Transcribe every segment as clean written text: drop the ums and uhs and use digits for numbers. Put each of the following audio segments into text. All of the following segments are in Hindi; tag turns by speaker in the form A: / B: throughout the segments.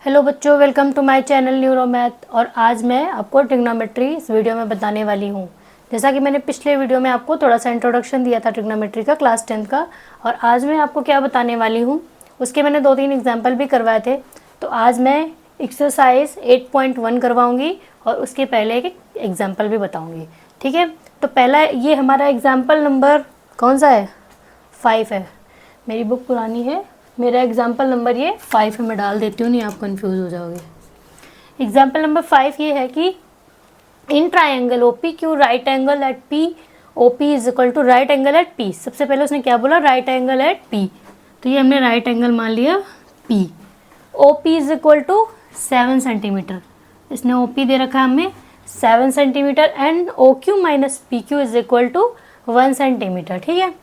A: हेलो बच्चों, welcome to my channel Neuro Math. और आज मैं आपको ट्रिग्नोमेट्री इस वीडियो में बताने वाली हूँ। जैसा कि मैंने पिछले वीडियो में आपको थोड़ा सा इंट्रोडक्शन दिया था ट्रिग्नोमेट्री का क्लास 10 का, और आज मैं आपको क्या बताने वाली हूँ उसके मैंने 2-3 एग्जाम्पल भी करवाए थे। तो आज मैं एक्सरसाइज 8.1 करवाऊँगी और उसके पहले एक एग्जाम्पल भी बताऊँगी। ठीक है, तो पहला ये हमारा एग्जाम्पल नंबर कौन सा है? 5 है। मेरी बुक पुरानी है, मेरा एग्जाम्पल नंबर ये 5 है। मैं डाल देती हूँ, नहीं आप कंफ्यूज हो जाओगे। एग्जाम्पल नंबर 5 ये है कि in triangle O P Q right angle at P O P is equal to right angle at P. सबसे पहले उसने क्या बोला? Right angle at P. तो ये हमने राइट एंगल मान लिया P. O P is equal to 7 centimetre. इसने ओ पी दे रखा है हमें 7 centimetre and O Q minus P Q is equal to 1 centimetre. ठीक है,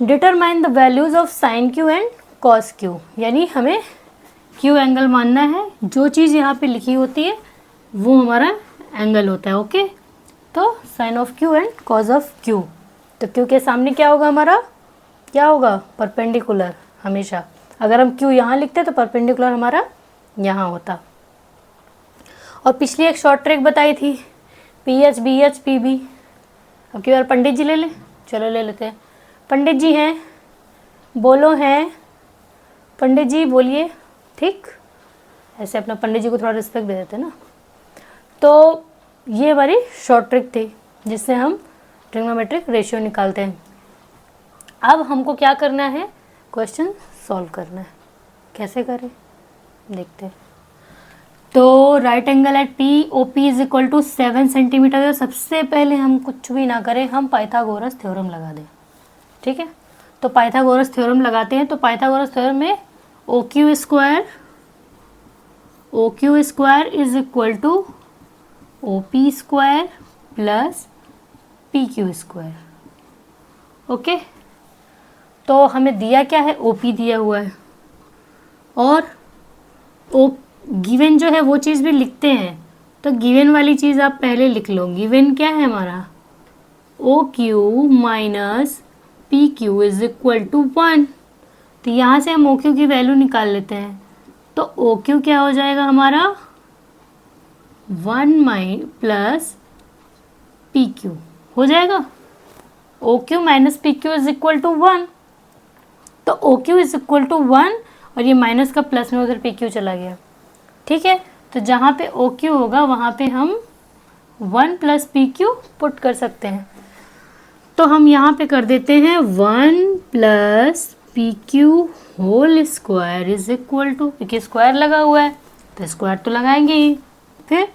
A: determine the values of sine Q and cos Q. यानी हमें क्यू एंगल मानना है। जो चीज़ यहाँ पे लिखी होती है वो हमारा एंगल होता है। ओके, तो sine of Q and cos of Q. तो क्यू के सामने क्या होगा हमारा? क्या होगा? परपेंडिकुलर। हमेशा अगर हम क्यू यहाँ लिखते तो परपेंडिकुलर हमारा यहाँ होता। और पिछली एक शॉर्ट ट्रिक बताई थी, P H B H P B. अब की बार पंडित जी ले लें। चलो ले लेते हैं। पंडित जी हैं, बोलो हैं। पंडित जी बोलिए। ठीक, ऐसे अपना पंडित जी को थोड़ा रिस्पेक्ट दे देते हैं ना। तो ये हमारी शॉर्ट ट्रिक थी जिससे हम ट्रिग्नोमेट्रिक रेशियो निकालते हैं। अब हमको क्या करना है? क्वेश्चन सॉल्व करना है। कैसे करें देखते हैं। तो right angle at P O P is equal to 7 centimetre. सबसे पहले हम कुछ भी ना करें, हम पाइथागोरस थ्योरम लगा दें। ठीक है, तो पाइथागोरस थ्योरम लगाते हैं। तो पाइथागोरस थ्योरम में O Q square is equal to O P square plus P Q square. Okay, तो हमें दिया क्या है? ओ पी दिया हुआ है और ओ गिवन जो है वो चीज़ भी लिखते हैं। तो गिवन वाली चीज़ आप पहले लिख लो। गिवन क्या है हमारा? O Q minus P Q is equal to 1। तो यहाँ से हम ओ क्यू की वैल्यू निकाल लेते हैं। तो ओ क्यू क्या हो जाएगा हमारा? 1 प्लस पी क्यू हो जाएगा। O Q minus P Q is equal to 1। तो O Q is equal to 1 और ये माइनस का प्लस में उधर पी क्यू चला गया। ठीक है, तो जहाँ पे ओ क्यू होगा वहाँ पे हम 1 प्लस पी क्यू पुट कर सकते हैं। तो हम यहाँ पे कर देते हैं 1 plus P Q whole square is equal to, क्योंकि स्क्वायर लगा हुआ है तो स्क्वायर तो लगाएंगे ही। फिर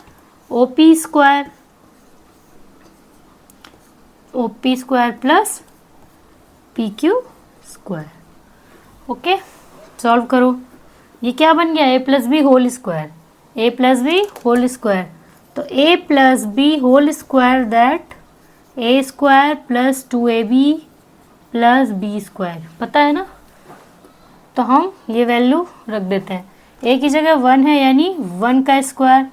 A: O P square plus P Q square. Okay, solve करो। ये क्या बन गया? A plus B whole square. A plus B whole square, तो A plus B whole square that A square plus 2ab plus B square. पता है ना? तो हम ये वैल्यू रख देते हैं। ए की जगह 1 है यानी 1 का स्क्वायर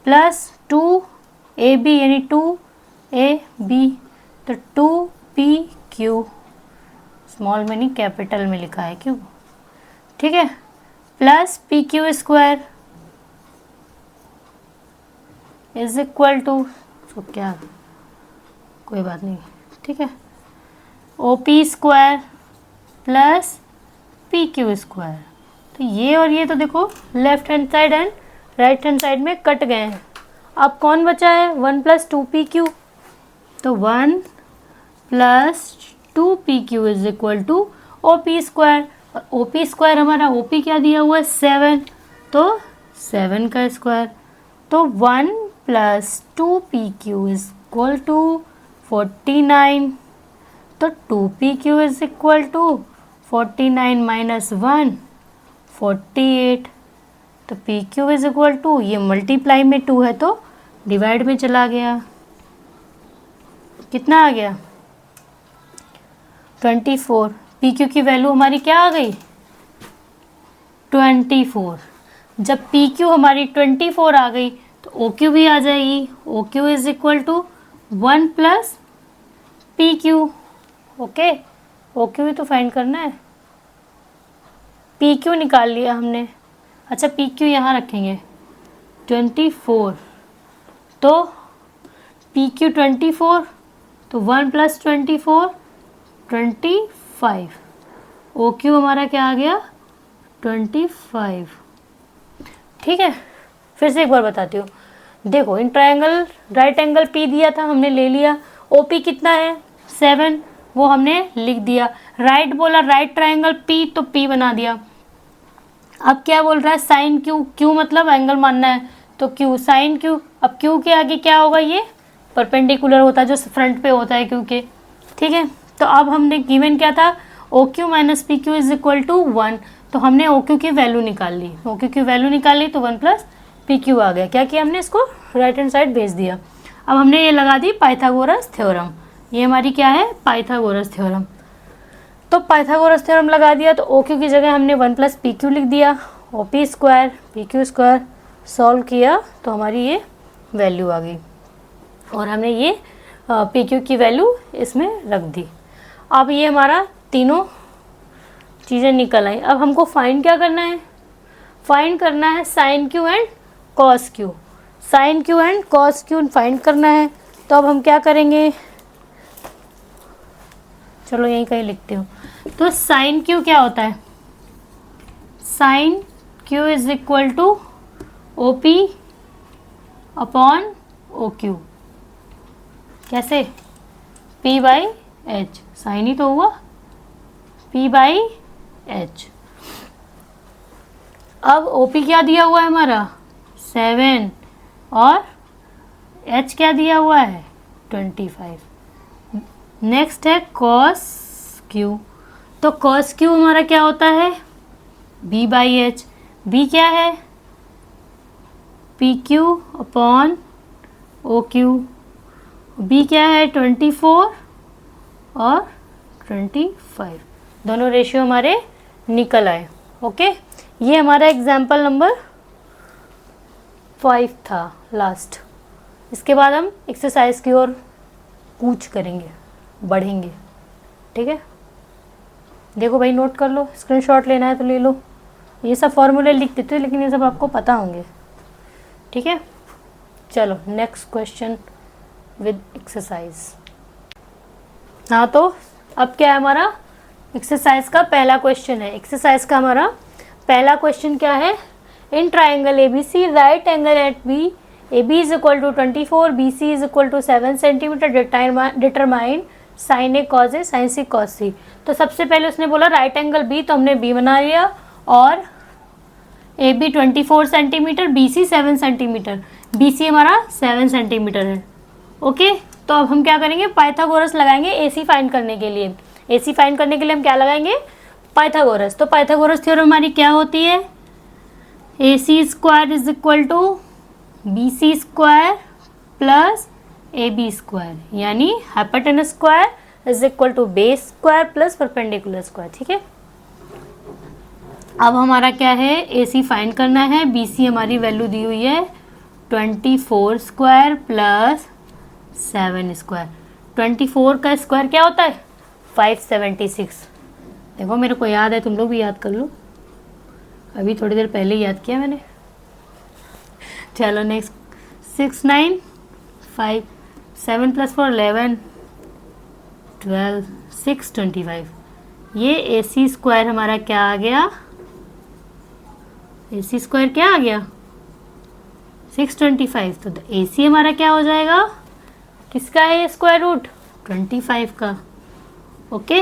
A: प्लस 2ab यानी 2ab, तो 2pq स्मॉल में नहीं कैपिटल में लिखा है क्यों? ठीक है, plus P Q square is equal to, तो क्या, कोई बात नहीं। ठीक है, O P square plus P Q square. तो ये और ये तो देखो left hand side and right hand side में कट गए हैं। अब कौन बचा है? 1 प्लस 2पी क्यू। तो 1 प्लस 2पी Q is equal to O P square. और ओ पी स्क्वायर हमारा ओ पी क्या दिया हुआ है? 7, तो 7 का स्क्वायर। तो 1 plus 2pq is equal to 49। तो 2pq is equal to 49 minus 1 48। तो pq इज इक्वल टू, ये मल्टीप्लाई में 2 है तो डिवाइड में चला गया। कितना आ गया? 24। pq की वैल्यू हमारी क्या आ गई? 24। जब pq हमारी 24 आ गई तो OQ भी आ जाएगी। OQ is equal to 1 plus PQ। Okay, OQ भी तो फाइंड करना है। PQ निकाल लिया हमने। अच्छा पी क्यू यहाँ रखेंगे 24, तो पी क्यू 24, तो 1 + 24 25, ओ क्यू हमारा क्या आ गया 25। ठीक है, फिर से एक बार बताती हूँ। देखो in triangle right angle P दिया था, हमने ले लिया। ओ पी कितना है 7, वो हमने लिख दिया। राइट बोला राइट ट्रायंगल पी, तो पी बना दिया। अब क्या बोल रहा है साइन क्यू, क्यू मतलब एंगल मानना है, तो क्यू साइन क्यू। अब क्यू के आगे क्या होगा, ये परपेंडिकुलर होता है जो फ्रंट पे होता है क्यू के। ठीक है, तो अब हमने गिवन क्या था O Q minus P Q is equal to 1, तो हमने ओ क्यू की वैल्यू निकाल ली। ओ क्यू की वैल्यू निकाल ली तो 1 + पी क्यू आ गया। क्या किया हमने, इसको राइट हैंड साइड भेज दिया। अब हमने ये लगा दी पाइथागोरस थ्योरम। ये हमारी क्या है पाइथागोरस थ्योरम। तो पाइथागोरस थ्योरम लगा दिया, तो ओ क्यू की जगह हमने 1 + पी क्यू लिख दिया। O P square P Q square solve किया तो हमारी ये वैल्यू आ गई, और हमने ये पी क्यू की वैल्यू इसमें रख दी। अब ये हमारा तीनों चीज़ें निकल आई। अब हमको फाइंड क्या करना है, फाइंड करना है sine Q and cos Q. Sine Q and cos Q find करना है। तो अब हम क्या करेंगे, चलो यहीं कहीं लिखती हूँ। तो साइन क्यू क्या होता है, sine Q is equal to O P upon O Q. कैसे, P बाई एच, साइन ही तो हुआ P बाई एच। अब OP क्या दिया हुआ है हमारा 7, और H क्या दिया हुआ है 25। नेक्स्ट है cos Q, तो cos Q हमारा क्या होता है B बाई एच। B क्या है PQ अपॉन OQ। B क्या है 24 और 25, दोनों रेशियो हमारे निकल आए। ओके, ये हमारा एग्जाम्पल नंबर 5 था लास्ट। इसके बाद हम एक्सरसाइज की ओर कूच करेंगे, बढ़ेंगे। ठीक है, देखो भाई नोट कर लो, स्क्रीनशॉट लेना है तो ले लो। ये सब फॉर्मूले लिख देते लेकिन ये सब आपको पता होंगे। ठीक है, चलो नेक्स्ट क्वेश्चन विद एक्सरसाइज। हाँ, तो अब क्या है हमारा एक्सरसाइज का पहला क्वेश्चन है। एक्सरसाइज का हमारा पहला क्वेश्चन क्या है, in triangle A B C right angle at B A B is equal to 24, B C is equal to 7 centimetre, determine sine A cos A sine C cos C. तो सबसे पहले उसने बोला राइट एंगल बी, तो हमने बी बना लिया, और A B 24 centimetre, B C 7 centimetre, B C हमारा 7 सेंटीमीटर है। ओके, तो अब हम क्या करेंगे पाइथागोरस लगाएंगे ए सी फाइंड करने के लिए। ए सी फाइंड करने के लिए हम क्या लगाएंगे पाइथागोरस। तो पाइथागोरस थ्योरम हमारी क्या होती है, A C square is equal to B C square plus A B square, यानी hypotenuse square is equal to base square plus perpendicular square. ठीक है, अब हमारा क्या है ए सी फाइंड करना है। बी सी हमारी वैल्यू दी हुई है 24 स्क्वायर प्लस 7 स्क्वायर। 24 का स्क्वायर क्या होता है 576। देखो मेरे को याद है, तुम लोग भी याद कर लो, अभी थोड़ी देर पहले याद किया मैंने। चलो नेक्स्ट 6 9 5 7 + 4 11 12 6 25। ये ए सी स्क्वायर हमारा क्या आ गया, ए सी स्क्वायर क्या आ गया 625। तो ए सी हमारा क्या हो जाएगा, किसका है स्क्वायर रूट 25 का। ओके,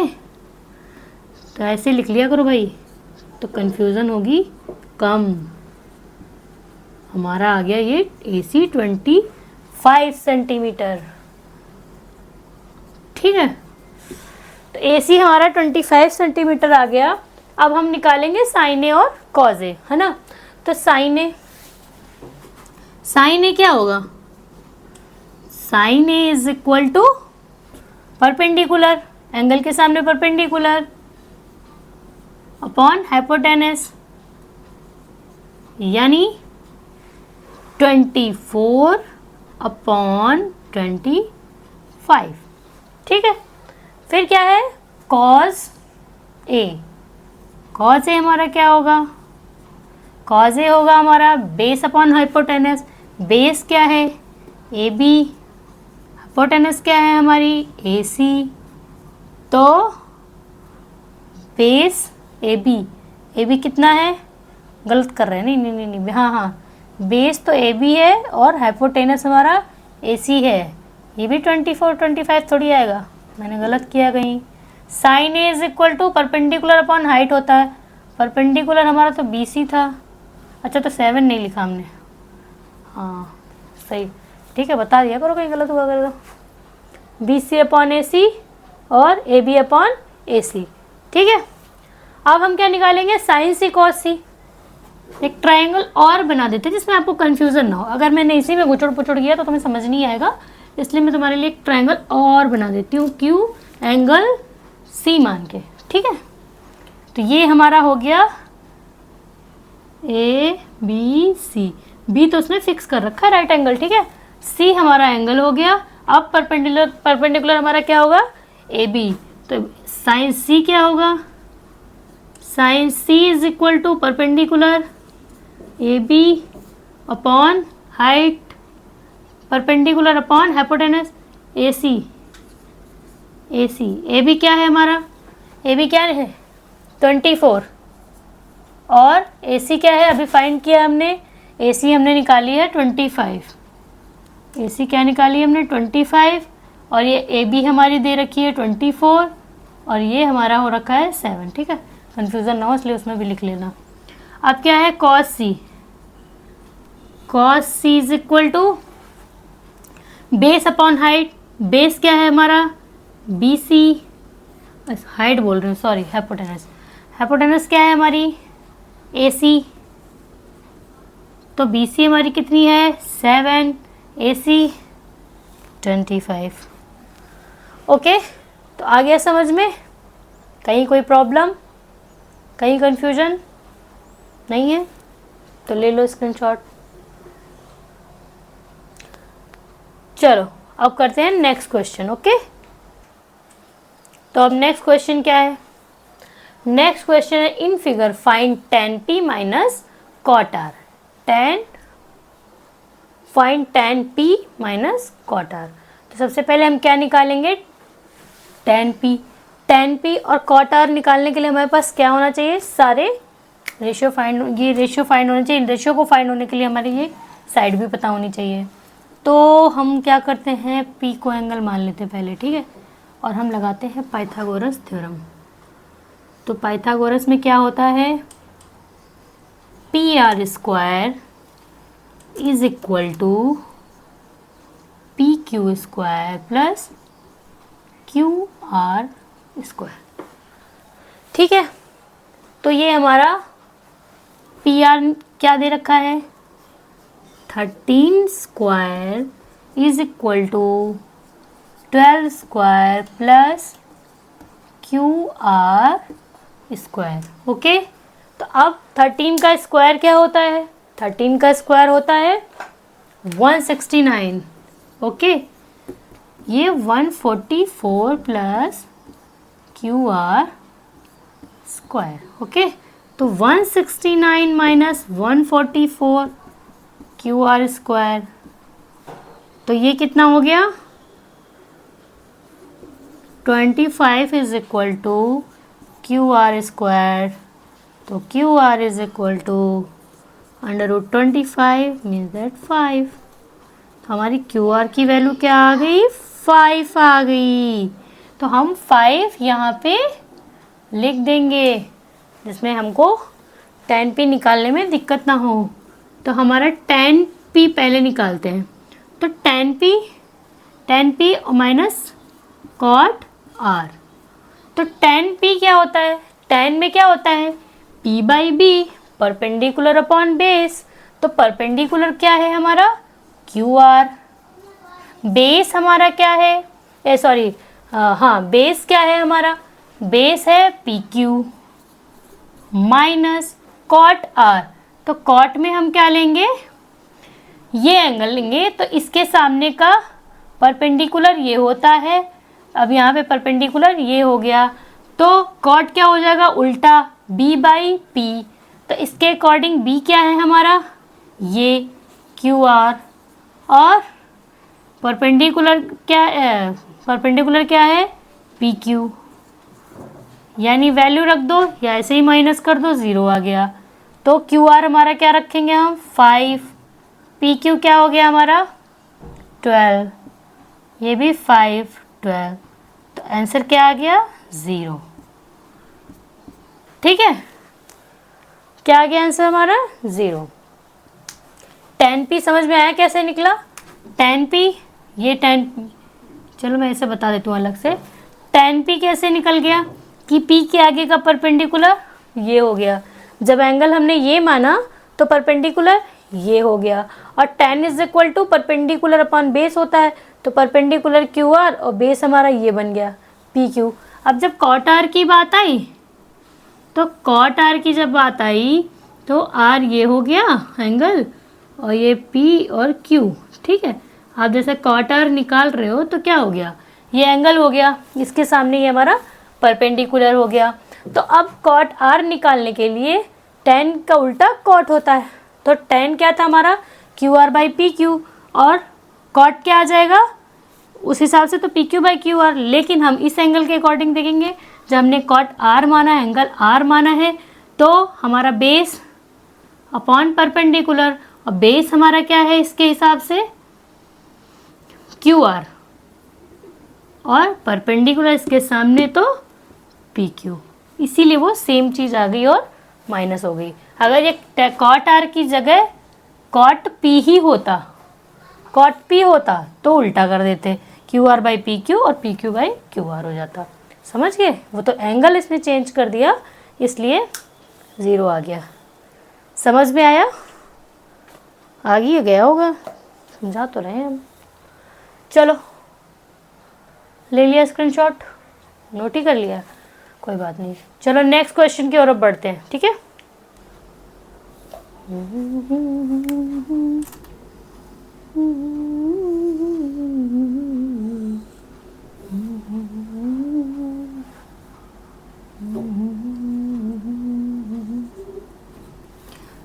A: तो ऐसे लिख लिया करो भाई, तो कंफ्यूजन होगी कम। हमारा आ गया ये ए सी 25 सेंटीमीटर। ठीक है, तो ए सी हमारा 25 सेंटीमीटर आ गया। अब हम निकालेंगे साइन ए और कॉज ए, है ना। तो साइन ए क्या होगा, sine A is equal to perpendicular, angle के सामने परपेंडिकुलर, अपॉन हाइपोटेनस, यानी 24 अपॉन 25। ठीक है, फिर क्या है कॉस ए। कॉस ए हमारा क्या होगा, कॉज ए होगा हमारा बेस अपॉन हाइपोटेनस। बेस क्या है? A B. हाइपोटेनस क्या है हमारी? ए सी। तो बेस ए बी कितना है? गलत कर रहे हैं, नहीं, हाँ, बेस तो ए बी है और हाइपोटेनस हमारा ए सी है। ये भी 24-25 थोड़ी आएगा, मैंने गलत किया कहीं। Sine A is equal to perpendicular upon height होता है। परपेंडिकुलर हमारा तो बी सी था। अच्छा, तो 7 नहीं लिखा हमने। हाँ सही, ठीक है, बता दिया करो कहीं गलत हुआ कर तो। बी सी अपॉन ए सी और ए बी अपॉन ए सी, ठीक है। अब हम क्या निकालेंगे? साइन सी कॉस सी। एक ट्रायंगल और बना देते हैं जिसमें आपको कंफ्यूजन ना हो। अगर मैंने इसी में गुचड़ पुचड़ किया तो तुम्हें समझ नहीं आएगा, इसलिए मैं तुम्हारे लिए एक ट्रायंगल और बना देती हूँ, क्यू एंगल सी मान के, ठीक है। तो ये हमारा हो गया ए बी सी। बी तो उसने फिक्स कर रखा है राइट एंगल, ठीक है। सी हमारा एंगल हो गया। अब परपेंडिकुलर हमारा क्या होगा? A B. तो साइन सी क्या होगा? Sine C is equal to perpendicular A B upon height, perpendicular upon hypotenuse A C. A B क्या है हमारा? ए बी क्या है? 24। और ए सी क्या है? अभी फाइंड किया हमने, ए सी हमने निकाली है 25। ए सी क्या निकाली हमने? 25। और ये ए बी हमारी दे रखी है 24 और ये हमारा हो रखा है 7, ठीक है। कन्फ्यूज़न ना हो इसलिए उसमें भी लिख लेना। अब क्या है? Cos C. Cos C is equal to base upon height. Base क्या है हमारा? B C. हाइट बोल रही हूँ, सॉरी, हाइपोटेनस। हाइपोटेनस क्या है हमारी? ए सी। तो बी सी हमारी कितनी है? 7, ए सी 25। ओके, तो आ गया समझ में? कहीं कोई प्रॉब्लम, कहीं कंफ्यूजन नहीं है तो ले लो स्क्रीनशॉट। चलो अब करते हैं नेक्स्ट क्वेश्चन, ओके। तो अब नेक्स्ट क्वेश्चन क्या है? नेक्स्ट क्वेश्चन है in figure find tan p minus cot r। Find tan p minus cot r। तो सबसे पहले हम क्या निकालेंगे? tan p और cot r निकालने के लिए हमारे पास क्या होना चाहिए? सारे रेशियो फाइंड, ये रेशियो फाइंड होना चाहिए। रेशियो को फाइंड होने के लिए हमारी ये साइड भी पता होनी चाहिए। तो हम क्या करते हैं? p को एंगल मान लेते हैं पहले, ठीक है। और हम लगाते हैं पाइथागोरस थ्योरम। तो पाइथागोरस में क्या होता है? P R square is equal to P Q square plus Q R square, ठीक है। तो ये हमारा पी आर क्या दे रखा है? 13 square is equal to 12 square plus Q R square, okay. तो अब 13 का स्क्वायर क्या होता है? 13 का स्क्वायर होता है 169, ओके। ये 144 plus Q R square, okay. तो 169 माइनस 144 क्यू आर स्क्वायर, तो ये कितना हो गया? 25 is equal to Q R square. तो Q R is equal to √25 means that 5। हमारी क्यू आर की वैल्यू क्या आ गई? 5 आ गई। तो हम 5 यहाँ पे लिख देंगे जिसमें हमको tan p निकालने में दिक्कत ना हो। तो हमारा tan p पहले निकालते हैं। तो tan p minus cot r। तो tan p क्या होता है? tan में क्या होता है? p by B, perpendicular upon base. तो परपेंडिकुलर क्या है हमारा? Q R. बेस हमारा क्या है? बेस क्या है हमारा? बेस है P Q minus cot R. तो कॉट में हम क्या लेंगे? ये एंगल लेंगे। तो इसके सामने का परपेंडिकुलर ये होता है। अब यहाँ पे परपेंडिकुलर ये हो गया। तो कॉट क्या हो जाएगा? उल्टा b बाई पी। तो इसके अकॉर्डिंग बी क्या है हमारा, ये क्यू आर, और परपेंडिकुलर क्या है, परपेंडिकुलर क्या है, पी क्यू। यानी वैल्यू रख दो या ऐसे ही माइनस कर दो, 0 आ गया। तो क्यू आर हमारा क्या रखेंगे हम, 5, पी क्यू क्या हो गया हमारा 12, ये भी 5, 12, तो आंसर क्या आ गया 0। ठीक है, क्या आ गया आंसर हमारा 0। 10p समझ में आया कैसे निकला, 10p, ये 10, चलो मैं इसे बता देती हूँ अलग से। 10p कैसे निकल गया कि p के आगे का परपेंडिकुलर ये हो गया, जब एंगल हमने ये माना तो परपेंडिकुलर ये हो गया, और 10 is equal to perpendicular upon base होता है, तो परपेंडिकुलर क्यू आर और बेस हमारा ये बन गया पी क्यू। अब जब कॉट आर की बात आई, तो कॉट आर की जब बात आई तो आर ये हो गया एंगल, और ये पी और क्यू। ठीक है, आप जैसे कॉट आर निकाल रहे हो तो क्या हो गया, ये एंगल हो गया, इसके सामने ये हमारा परपेंडिकुलर हो गया। तो अब कॉट आर निकालने के लिए tan का उल्टा कॉट होता है, तो tan क्या था हमारा Q R by P Q, और कॉट क्या आ जाएगा उस हिसाब से तो P Q by Q are. लेकिन हम इस एंगल के अकॉर्डिंग देखेंगे, जब हमने कॉट आर माना है, एंगल आर माना है, तो हमारा बेस अपॉन परपेंडिकुलर, और बेस हमारा क्या है इसके हिसाब से क्यू आर, और परपेंडिकुलर इसके सामने तो पी क्यू, इसीलिए वो सेम चीज़ आ गई और माइनस हो गई। अगर ये कॉट आर की जगह कॉट पी ही होता, कॉट पी होता तो उल्टा कर देते, Q R by P Q और P Q by Q R हो जाता। समझ गए, वो तो एंगल इसने चेंज कर दिया इसलिए 0 आ गया। समझ में आया, आ गया होगा, समझा तो रहे हैं हम। चलो ले लिया स्क्रीनशॉट, नोट ही कर लिया, कोई बात नहीं। चलो नेक्स्ट क्वेश्चन की ओर बढ़ते हैं, ठीक है।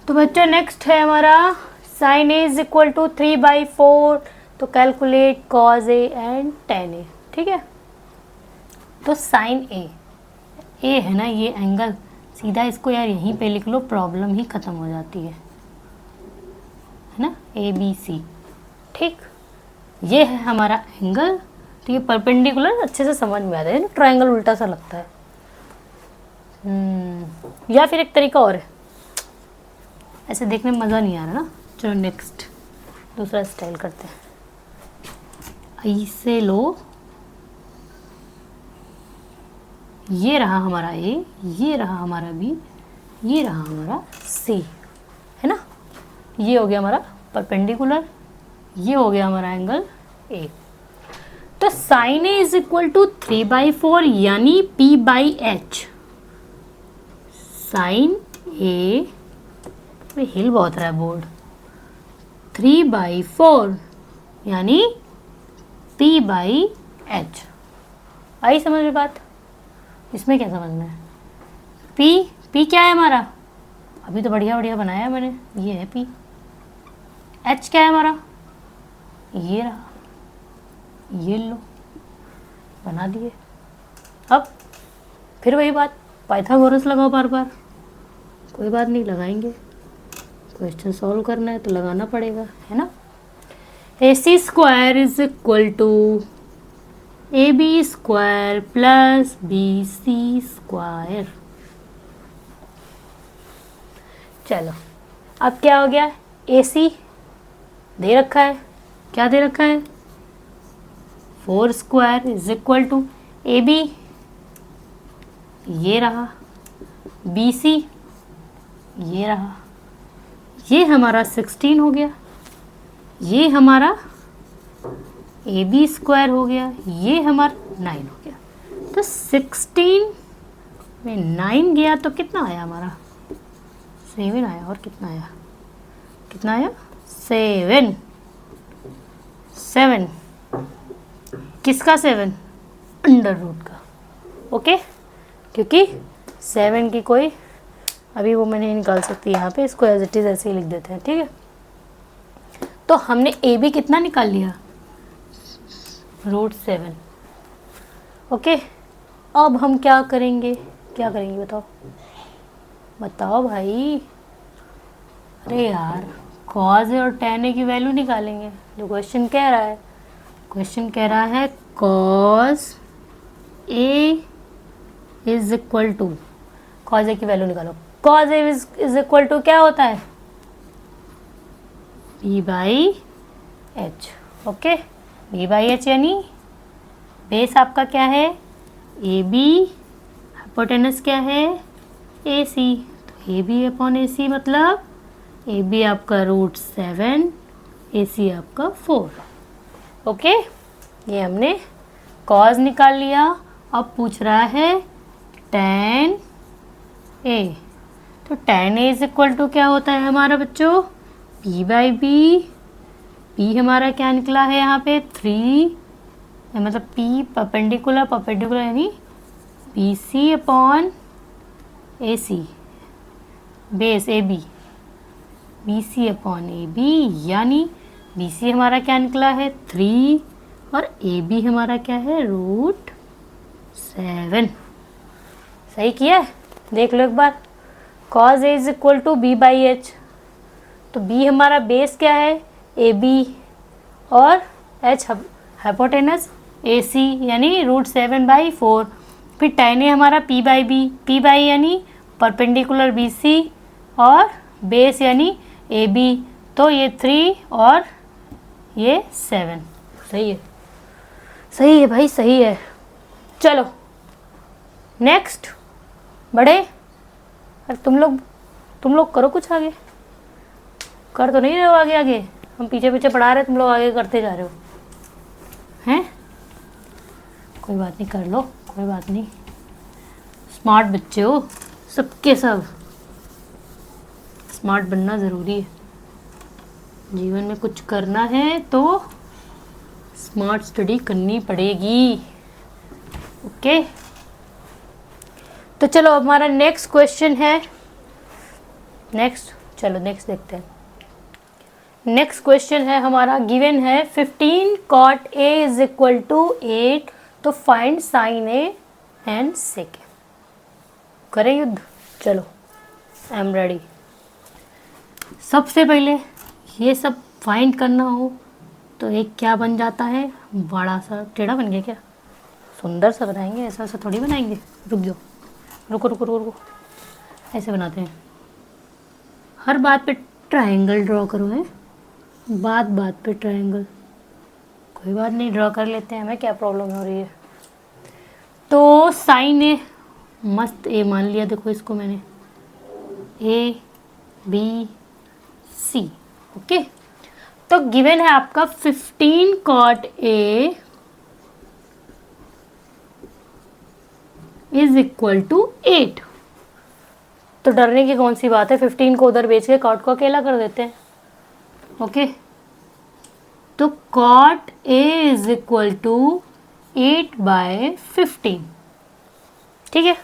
A: तो बच्चों नेक्स्ट है हमारा sin a is equal to 3/4, तो calculate cos a and tan a। ठीक है, तो sin a है ना ये एंगल, सीधा इसको यार यहीं पे लिख लो, प्रॉब्लम ही ख़त्म हो जाती है ना, ABC। ठीक, ये है हमारा एंगल, तो ये परपेंडिकुलर अच्छे से समझ में आता है ना, ट्रायंगल उल्टा सा लगता है। या फिर एक तरीका और है, ऐसे देखने में मज़ा नहीं आ रहा ना। चलो नेक्स्ट दूसरा स्टाइल करते हैं। ऐसे लो, ये रहा हमारा A, ये रहा हमारा B, ये रहा हमारा C, है ना। ये हो गया हमारा परपेंडिकुलर, ये हो गया हमारा एंगल A। तो sin A is equal to 3/4 यानी P/H। sin A में हिल बहुत रहा है बोर्ड, 3/4 यानी P/H। आई समझ में बात, इसमें क्या समझना है, P क्या है हमारा, अभी तो बढ़िया बढ़िया बनाया मैंने, ये है P। H क्या है हमारा, ये रहा, ये लो बना दिए। अब फिर वही बात, पाइथागोरस लगाओ बार बार, कोई बात नहीं लगाएंगे, क्वेश्चन सॉल्व करना है तो लगाना पड़ेगा, है ना। AC square is equal to AB square plus BC square. चलो अब क्या हो गया, AC दे रखा है, क्या दे रखा है 4 square is equal to AB, ये रहा, BC ये रहा, ये हमारा 16 हो गया, ये हमारा AB स्क्वायर हो गया, ये हमारा 9 हो गया। तो 16 में 9 गया तो कितना आया हमारा, 7 आया, और कितना आया, कितना आया 7 किसका 7, अंडर रूट का। ओके, क्योंकि 7 की कोई अभी वो मैं नहीं निकाल सकती यहाँ पे, इसको एज इट इज़ ऐसे ही लिख देते हैं, ठीक है। तो हमने ए बी कितना निकाल लिया, √7। ओके, अब हम क्या करेंगे बताओ बताओ भाई। अरे यार, कॉज ए और tan ए की वैल्यू निकालेंगे, जो क्वेश्चन कह रहा है। क्वेश्चन कह रहा है cos A is equal to, cos A की वैल्यू निकालो। Cos A is equal to क्या होता है, b/h। ओके, b/h यानी बेस आपका क्या है, ए बी, हाइपोटेनस क्या है, ए सी। तो ए बी अपॉन ए सी मतलब ए बी आपका √7, ए सी आपका 4। ओके, ये हमने कॉज निकाल लिया। अब पूछ रहा है tan ए। तो tan A is equal to क्या होता है हमारा बच्चों, p/b। p हमारा क्या निकला है यहाँ पे 3, मतलब p परपेंडिकुलर यानी BC upon AC, base AB, BC upon AB यानी BC हमारा क्या निकला है 3 और AB हमारा क्या है √7। सही किया है, देख लो एक बार। cos A is equal to b/h, तो b हमारा बेस क्या है AB और h हाइपोटेनस AC यानी √7/4। फिर tan A हमारा p/b, p/b यानी परपेंडिकुलर BC और बेस यानी AB, तो ये 3 और ये 7। सही है, सही है भाई, सही है। चलो नेक्स्ट बढ़े। अरे तुम लोग करो कुछ आगे, कर तो नहीं रहे हो आगे आगे, हम पीछे पीछे पढ़ा रहे, तुम लोग आगे करते जा रहे हो हैं। कोई बात नहीं, कर लो, कोई बात नहीं, स्मार्ट बच्चे हो सबके सब। स्मार्ट बनना ज़रूरी है, जीवन में कुछ करना है तो स्मार्ट स्टडी करनी पड़ेगी। ओके, तो चलो हमारा नेक्स्ट क्वेश्चन है, चलो नेक्स्ट देखते हैं। नेक्स्ट क्वेश्चन है हमारा, गिवन है 15 cot A is equal to 8, तो find sin A and sec A। करें युद्ध, चलो आई एम रेडी। सबसे पहले ये सब फाइंड करना हो तो एक क्या बन जाता है, बड़ा सा टेढ़ा बन गया क्या, सुंदर सा बनाएंगे, ऐसा ऐसा थोड़ी बनाएंगे। रुक जाओ, रुको, ऐसे बनाते हैं। हर बात पे ट्रायंगल ड्रॉ करो है, बात पे ट्रायंगल। कोई बात नहीं, ड्रॉ कर लेते हैं, हमें क्या प्रॉब्लम हो रही है। तो साइन ए मस्त ए मान लिया, देखो इसको मैंने A B C। ओके, तो गिवन है आपका 15 cot A is equal to 8। तो डरने की कौन सी बात है, 15 को उधर बेच के cot को अकेला कर देते हैं। ओके, तो cot A is equal to 8/15, ठीक है।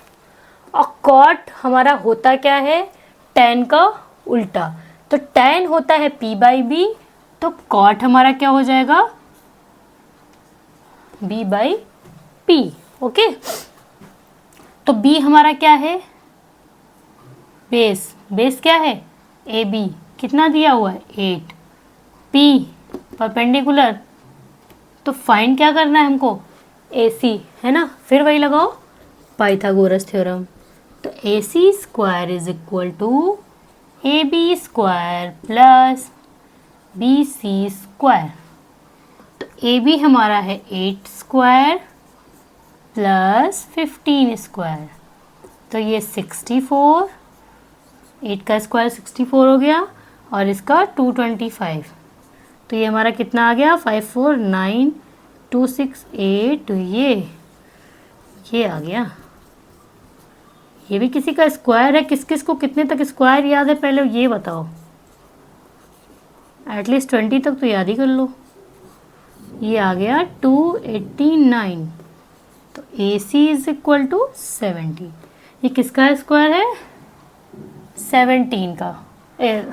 A: और cot हमारा होता क्या है, tan का उल्टा, तो tan होता है p/b, तो cot हमारा क्या हो जाएगा b/p। ओके, तो b हमारा क्या है, बेस क्या है AB, कितना दिया हुआ है 8, p परपेंडिकुलर, तो फाइंड क्या करना है हमको AC, है ना। फिर वही लगाओ पाइथागोरस थ्योरम, तो AC square is equal to AB square plus BC square. तो AB हमारा है 8 स्क्वायर प्लस 15 स्क्वायर, तो ये 64, 8 का स्क्वायर 64 हो गया और इसका 225, तो ये हमारा कितना आ गया 549,268। तो ये आ गया। ये भी किसी का स्क्वायर है, किस किस को कितने तक स्क्वायर याद है पहले ये बताओ, एटलीस्ट 20 तक तो याद ही कर लो। ये आ गया 289, तो AC इज इक्वल टू 70। ये किसका स्क्वायर है, 17 का।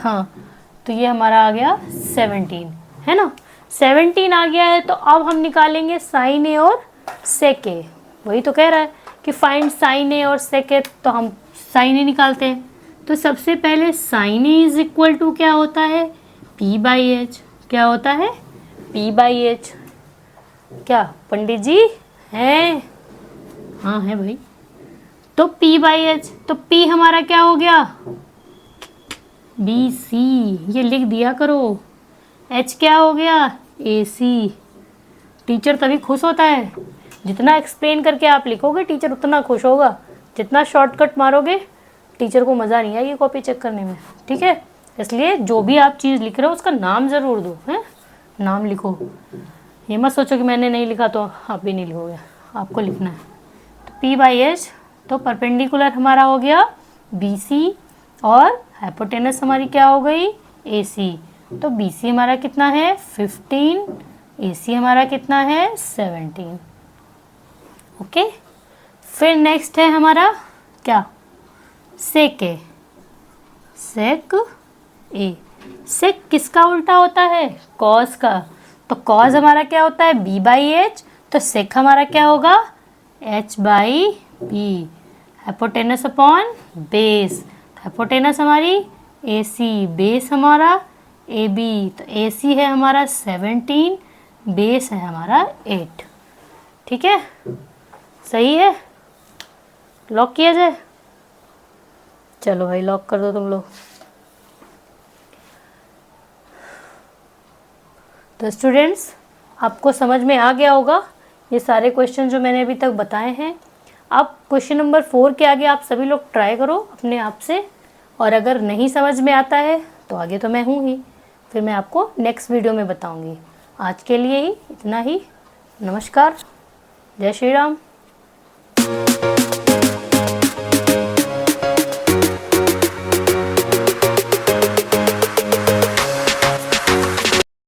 A: हाँ, तो ये हमारा आ गया 17, है ना। 17 आ गया है, तो अब हम निकालेंगे साइन ए और सेक ए। वही तो कह रहा है कि फाइंड साइन ए और सेक ए, तो हम साइन ए निकालते हैं। तो सबसे पहले sine A is equal to क्या होता है, पी बाई एच। क्या होता है, पी बाई एच। क्या पंडित जी हैं? हाँ है भाई। तो P बाई एच, तो P हमारा क्या हो गया, बी सी, ये लिख दिया करो। H क्या हो गया, ए सी। टीचर तभी खुश होता है, जितना एक्सप्लेन करके आप लिखोगे टीचर उतना खुश होगा। जितना शॉर्टकट मारोगे टीचर को मज़ा नहीं आएगी कॉपी चेक करने में, ठीक है। इसलिए जो भी आप चीज़ लिख रहे हो उसका नाम ज़रूर दो, है नाम लिखो। ये मत सोचो कि मैंने नहीं लिखा तो आप भी नहीं लिखोगे, आपको लिखना है। तो P बाई एच, तो परपेंडिकुलर हमारा हो गया बी सी और हाइपोटेनस हमारी क्या हो गई, ए सी। तो बी सी हमारा कितना है 15, ए सी हमारा कितना है 17। ओके, फिर नेक्स्ट है हमारा क्या, सेक ए। सेक ए, सेक किसका उल्टा होता है, कॉस का। तो कॉस हमारा क्या होता है, बी बाई एच, तो सेक हमारा क्या होगा, H by B. Hypotenuse upon base, hypotenuse हमारी ए सी, बेस हमारा ए बी। तो ए सी है हमारा 17, बेस है हमारा 8। ठीक है, सही है। लॉक किया जाए, चलो भाई लॉक कर दो तुम लोग। तो स्टूडेंट्स, आपको समझ में आ गया होगा ये सारे क्वेश्चन जो मैंने अभी तक बताए हैं। अब क्वेश्चन नंबर 4 के आगे आप सभी लोग ट्राई करो अपने आप से, और अगर नहीं समझ में आता है तो आगे तो मैं हूँ ही, फिर मैं आपको नेक्स्ट वीडियो में बताऊँगी। आज के लिए ही इतना ही। नमस्कार, जय श्री राम।